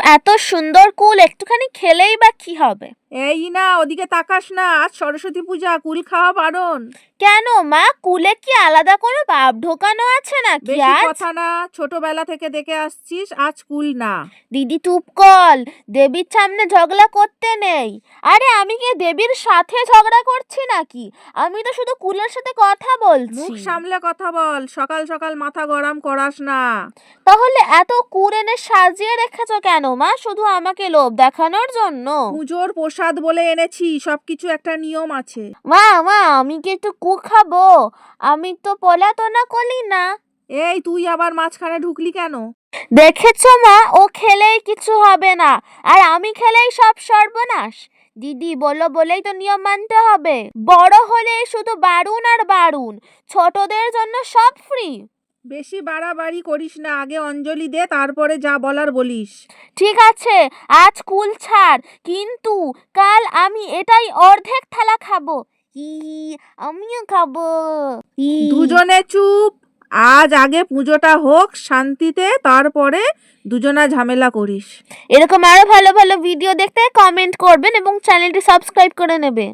এত সুন্দর কুল, একটুখানি খেলেই বা কি হবে? এই না, ওদিকে তাকাস না, আজ সরস্বতী পূজা, কুল খাওয়া বারণ। কেন মা, কুলে কি আলাদা কোনো ভাব ঢোকানো আছে নাকি বেশি আজ? কথা না, ছোটবেলা থেকে দেখে আসছিস, আজ কুল না। দিদি চুপ কর, দেবীর সামনে ঝগড়া করতে নেই। আরে আমি কি দেবীর সাথে ঝগড়া করছি নাকি? আমি তো শুধু কুলের সাথে কথা বলছি। মুখ সামলে কথা বল, সকাল সকাল মাথা গরম করাস না। তাহলে এত কুল এনে সাজিয়ে রেখেছো কেন মা? শুধু আমাকে লোভ দেখানোর জন্য? পুজোর প্রসাদ বলে এনেছি, সবকিছু একটা নিয়ম আছে। মা মা, আমি কি একটু কু খাবো? আমি তো পলাতনা করি না। এই তুই আবার মাঝখানে ঢুকলি কেন? দেখেছো মা, ও খেলেই কিছু হবে না, আর আমি খেলেই সব সর্বনাশ। দিদি বলো বলেই তো নিয়ম মানতে হবে। বড় হলে শুধু বারুন আর বারুন, ছোটদের জন্য সব ফ্রি। বেশি বাড়াবাড়ি করিস না, আগে অঞ্জলি দে, তারপরে যা বলার বলিস। ঠিক আছে, আজ কুল ছাড়, কিন্তু কাল আমি এটাই অর্ধেক থালা খাবো। হি, আমিও খাবো। হি। দুজনে চুপ। আজ আগে পুজোটা হোক শান্তিতে, তারপরে দুজনা ঝামেলা করিস। এরকম আরো ভালো ভালো ভিডিও দেখতে কমেন্ট করবেন এবং চ্যানেলটি সাবস্ক্রাইব করে নেবে।